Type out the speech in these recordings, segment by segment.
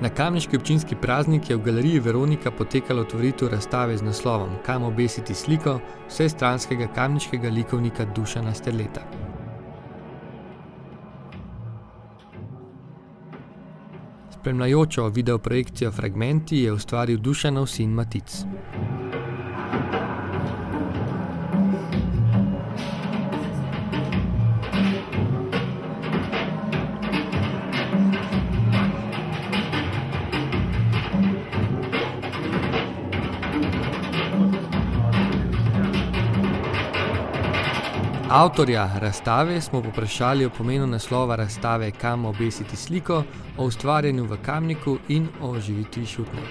Na kamniški občinski praznik je v galeriji Veronika potekala otvoritev razstave z naslovom Kam obesiti sliko vsestranskega kamniškega likovnika Dušana Sterleta. Spremljajočo videoprojekcijo Fragmenti je ustvaril Dušanov sin Matic. Avtorja razstave smo povprašali o pomenu naslova razstave Kam obesiti sliko, o ustvarjanju v Kamniku in o oživitvi Šutne.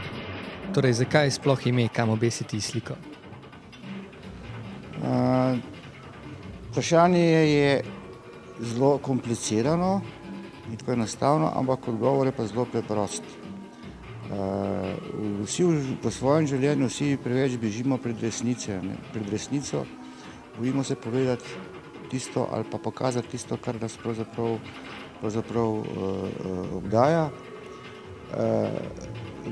Torej, zakaj sploh ime Kam obesiti sliko? Vprašanje je zelo komplicirano in tako enostavno, ampak odgovor je pa zelo preprost. Vsi v svojem življenju preveč bežimo pred resnico, bojimo se povedati tisto ali pa pokazati tisto, kar nas pravzaprav obdaja.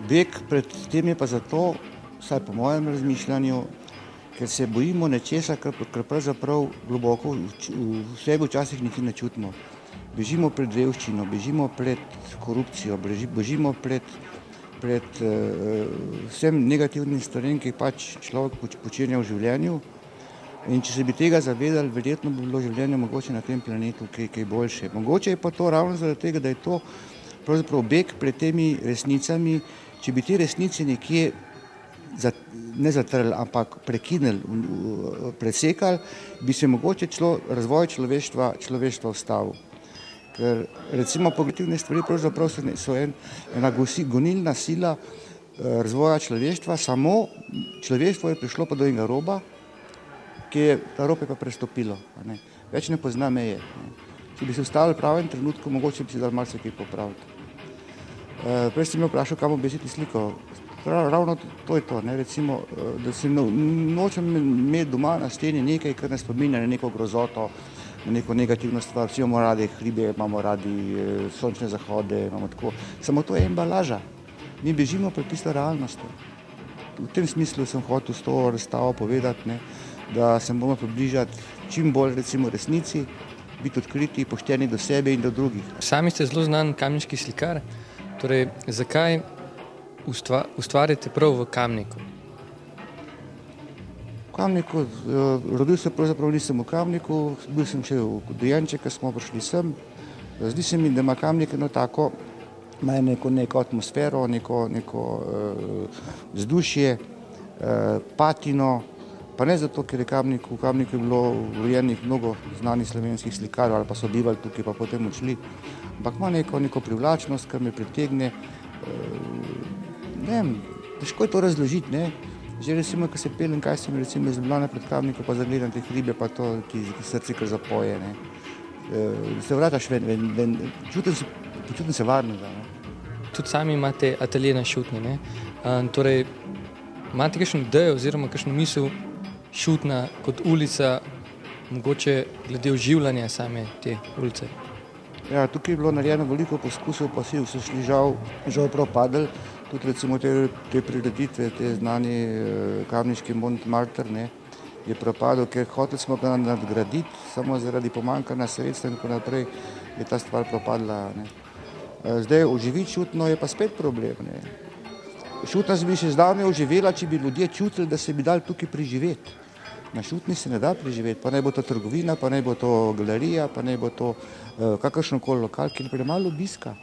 Beg pred tem je pa zato, vsaj po mojem razmišljanju, ker se bojimo nečesa, kar pravzaprav globoko v sebi včasih niti ne čutimo. Bežimo pred revščino, bežimo pred korupcijo, bežimo pred vsem negativnim stvarem, ki pač človek počenja v življenju. In če se bi tega zavedali, verjetno bi bilo življenje mogoče na tem planetu kaj boljše. Mogoče je pa to ravno zaradi tega, da je to pravzaprav beg pred temi resnicami. Če bi te resnice nekje ne zatrli, ampak prekinili, presekali, bi se mogoče razvoj človeštva ustavil. Ker recimo pozitivne stvari pravzaprav so ena gonilna sila razvoja človeštva, samo človeštvo je prišlo pa do enega roba, ki je ta rob je pa prestopilo. Več ne pozna meje. Če bi se ustavili v pravem trenutku, mogoče bi si dali marsikaj popraviti. Prej si me vprašal, kam obesiti sliko. Ravno to je to, recimo, da se nočem imeti doma na steni nekaj, kar nas spominja na neko grozoto, na neko negativno stvar. Vsi imamo radi hribe, imamo radi sončne zahode, imamo tako. Samo to je embalaža. Mi bežimo pred tisto realnostjo. V tem smislu sem hotel s to razstavo povedati, da se moramo približati čim bolj recimo resnici, biti odkriti, pošteni do sebe in do drugih. Sami ste zelo znan kamniški slikar, torej zakaj ustvarjate prav v Kamniku? V Kamniku, rodil se pravzaprav nisem v Kamniku, bil sem še v Dojenče, ko smo prišli sem. Zdi se mi, da ima Kamnik ima neko atmosfero, neko vzdušje, patino, pa ne zato, ker je v Kamniku je bilo rojenih mnogo znanih slovenskih slikarjev ali pa so bivali tukaj pa potem odšli, ampak ima neko privlačnost, kar me pritegne. Ne vem, težko je to razložiti, Že recimo, ko se peljem, kaj sem recimo iz Ljubljane pred Kamnikom, pa zagledam te hribe, pa to, ki srce kar zapoje, Se vrataš ven, počutim se varnega, Tudi sami imate atelje na Šutni, Torej, imate kakšno idejo oziroma kakšno misel Šutna kot ulica, mogoče glede oživljanja same te ulice? Ja, tukaj je bilo narejeno veliko poskusov, pa so šli žal propadli. Tudi recimo te prireditve, te znani kamniški Montmartre, je propadel, ker hoteli smo ga nadgraditi, samo zaradi pomanjkanja sredstev in tako naprej je ta stvar propadla. Zdaj oživiti Šutno je pa spet problem. Šutna bi še zdavnaj oživela, če bi ljudje čutili, da se bi dali tukaj preživeti. Na Šutni se ne da preživeti, pa naj bo to trgovina, pa naj bo to galerija, pa naj bo to kakršnokoli lokal, ker je premalo obiska.